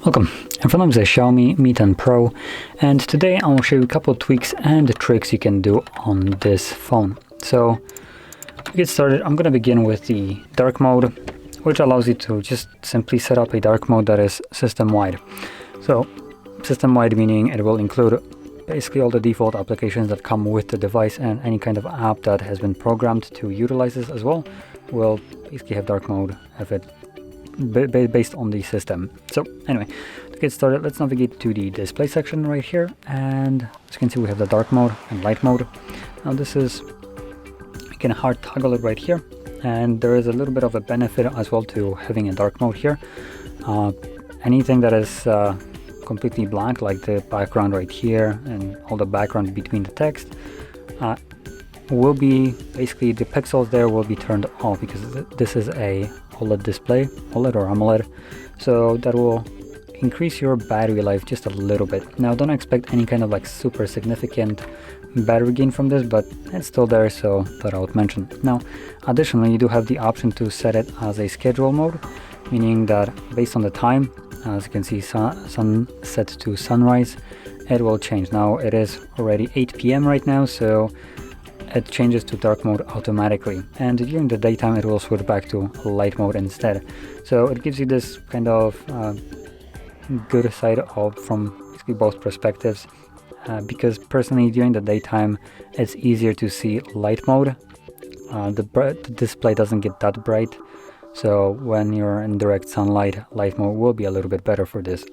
Welcome, in front of the Xiaomi Mi 10 Pro, and today I will show you a couple of tweaks and tricks you can do on this phone. So to get started, I'm going to begin with the dark mode, which allows you to just simply set up a dark mode that is system-wide. So system-wide meaning it will include basically all the default applications that come with the device, and any kind of app that has been programmed to utilize this as well will basically have dark mode if it based on the system. So anyway, to get started, let's navigate to the display section right here, and as you can see we have the dark mode and light mode. Now this is, you can hard toggle it right here, and there is a little bit of a benefit as well to having a dark mode here. Anything that is completely blank, like the background right here and all the background between the text, will be basically, the pixels there will be turned off because this is a OLED display, OLED or AMOLED, so that will increase your battery life just a little bit. Now don't expect any kind of like super significant battery gain from this, but it's still there, so thought I would mention. Now additionally, you do have the option to set it as a schedule mode, meaning that based on the time, as you can see, sun set to sunrise, it will change. Now it is already 8 p.m. right now, so it changes to dark mode automatically, and during the daytime it will switch back to light mode instead. So it gives you this kind of good side of from basically both perspectives, because personally during the daytime it's easier to see light mode. The display doesn't get that bright, so when you're in direct sunlight, light mode will be a little bit better for this.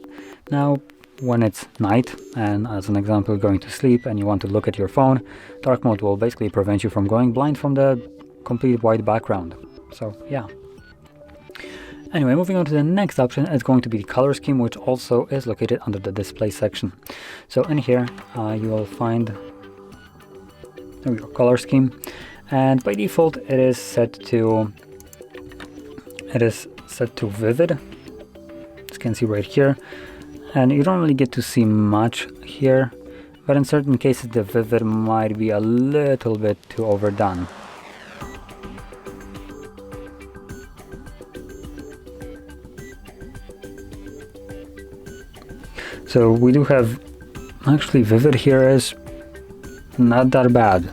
Now when it's night, and as an example going to sleep and you want to look at your phone, dark mode will basically prevent you from going blind from the complete white background. So yeah. Anyway, moving on to the next option, it's going to be the color scheme, which also is located under the display section. So in here you will find, there we go, color scheme, and by default it is set to vivid, as you can see right here. And you don't really get to see much here, but in certain cases the vivid might be a little bit too overdone. So we do have, actually vivid here is not that bad.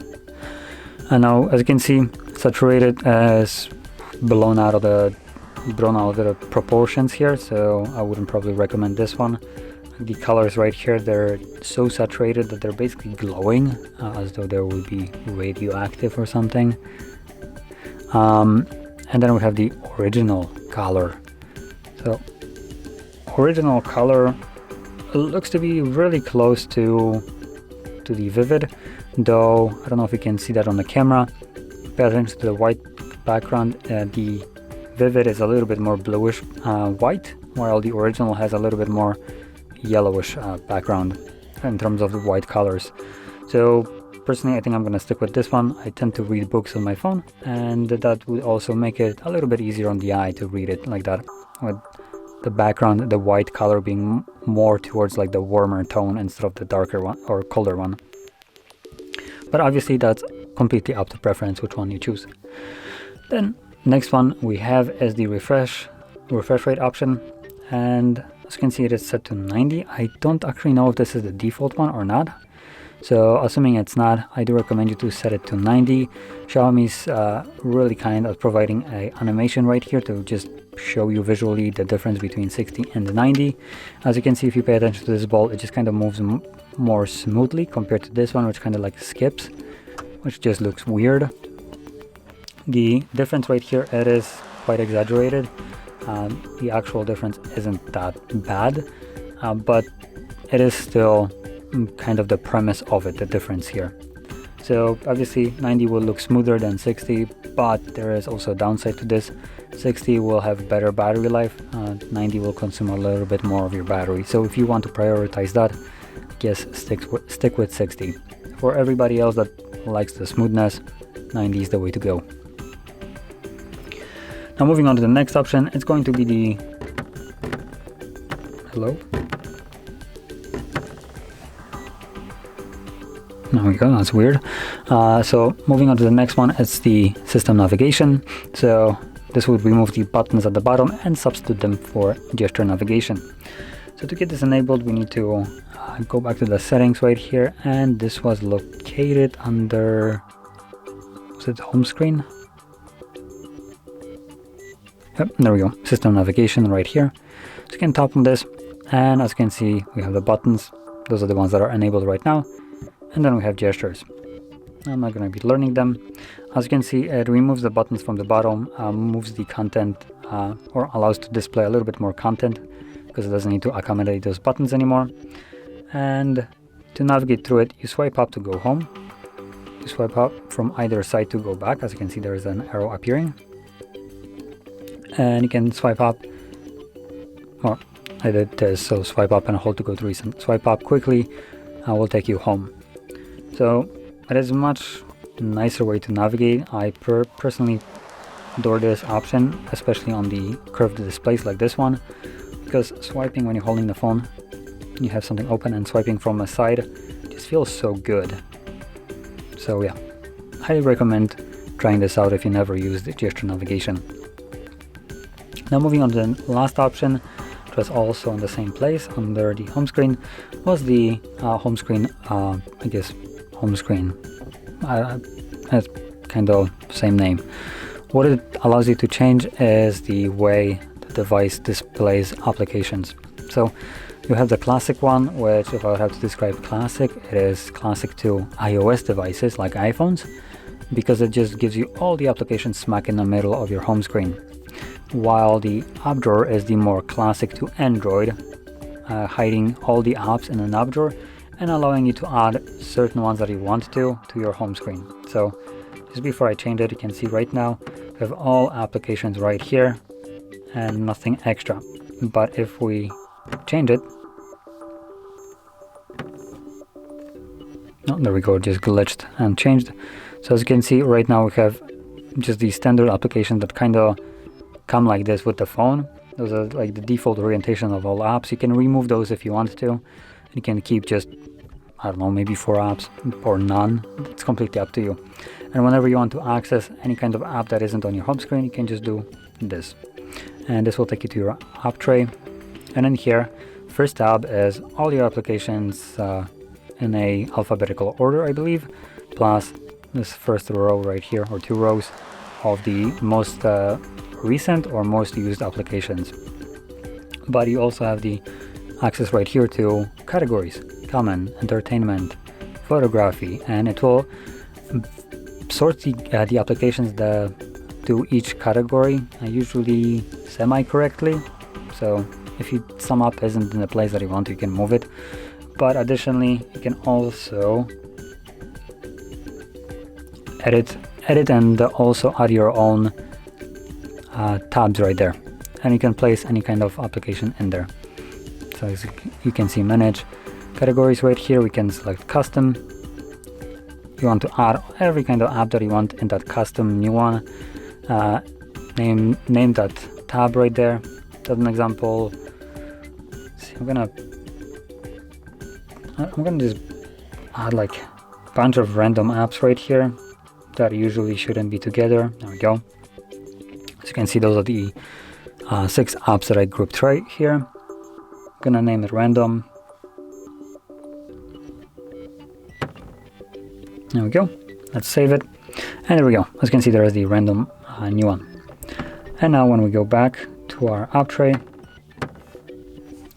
And now as you can see, saturated is blown out of the proportions here, so I wouldn't probably recommend this one. The colors right here, they're so saturated that they're basically glowing, as though they would be radioactive or something. And then we have the original color. So original color looks to be really close to the vivid, though I don't know if you can see that on the camera. Pay attention to the white background. The vivid is a little bit more bluish white, while the original has a little bit more yellowish background in terms of the white colors. So personally I think I'm going to stick with this one. I tend to read books on my phone, and that would also make it a little bit easier on the eye to read it like that, with the background, the white color being more towards like the warmer tone instead of the darker one or colder one. But obviously that's completely up to preference which one you choose. Then next one we have is the refresh rate option, and as you can see it is set to 90. I don't actually know if this is the default one or not, so assuming it's not, I do recommend you to set it to 90. Xiaomi's really kind of providing a animation right here to just show you visually the difference between 60 and 90. As you can see, if you pay attention to this ball, it just kind of moves more smoothly compared to this one, which kind of like skips, which just looks weird. The difference right here, it is quite exaggerated. The actual difference isn't that bad, but it is still kind of the premise of it, the difference here. So obviously 90 will look smoother than 60, but there is also a downside to this. 60 will have better battery life, 90 will consume a little bit more of your battery. So if you want to prioritize that, yes, stick with 60. For everybody else that likes the smoothness, 90 is the way to go. Now moving on to the next option, it's going to be the, hello? There we go, that's weird. So moving on to the next one, it's the system navigation. So this would remove the buttons at the bottom and substitute them for gesture navigation. So to get this enabled, we need to go back to the settings right here, and this was located under, was it home screen? Yep, there we go, system navigation right here. So you can tap on this, and as you can see, we have the buttons. Those are the ones that are enabled right now. And then we have gestures. I'm not going to be learning them. As you can see, it removes the buttons from the bottom, moves the content, or allows to display a little bit more content, because it doesn't need to accommodate those buttons anymore. And to navigate through it, you swipe up to go home. You swipe up from either side to go back. As you can see, there is an arrow appearing. And you can swipe up, or I did this, so swipe up and hold to go to recent. Swipe up quickly, will take you home. So it is a much nicer way to navigate. I personally adore this option, especially on the curved displays like this one, because swiping when you're holding the phone, you have something open, and swiping from a side just feels so good. So yeah, highly recommend trying this out if you never used gesture navigation. Now moving on to the last option, which was also in the same place under the home screen, was the home screen, I guess home screen, has kind of same name. What it allows you to change is the way the device displays applications. So you have the classic one, which if I would have to describe classic, it is classic to iOS devices like iPhones, because it just gives you all the applications smack in the middle of your home screen. While the app drawer is the more classic to Android, hiding all the apps in an app drawer and allowing you to add certain ones that you want to your home screen. So just before I change it, you can see right now we have all applications right here and nothing extra. But if we change it, oh, there we go, it just glitched and changed. So as you can see right now, we have just the standard applications that kind of come like this with the phone. Those are like the default orientation of all apps. You can remove those if you want to. You can keep just, I don't know, maybe 4 apps or none. It's completely up to you. And whenever you want to access any kind of app that isn't on your home screen, you can just do this. And this will take you to your app tray. And in here, first tab is all your applications in a alphabetical order, I believe, plus this first row right here, or 2 rows of the most recent or most used applications. But you also have the access right here to categories, common, entertainment, photography, and it will sort the applications to each category, usually semi-correctly. So if some app isn't in the place that you want, you can move it. But additionally, you can also edit and also add your own tabs right there, and you can place any kind of application in there. So as you can see, manage categories right here. We can select custom. You want to add every kind of app that you want in that custom new one. Name that tab right there. As an example, see, I'm gonna just add like a bunch of random apps right here that usually shouldn't be together. There we go. As you can see, those are the 6 apps that I grouped right here. I'm gonna name it random. There we go. Let's save it. And there we go. As you can see, there is the random new one. And now when we go back to our app tray,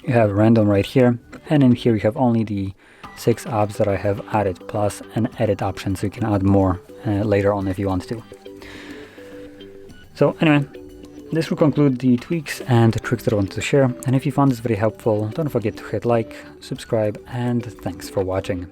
you have random right here. And in here you have only the 6 apps that I have added, plus an edit option, so you can add more later on if you want to. So anyway, this will conclude the tweaks and tricks that I wanted to share. And if you found this very helpful, don't forget to hit like, subscribe, and thanks for watching.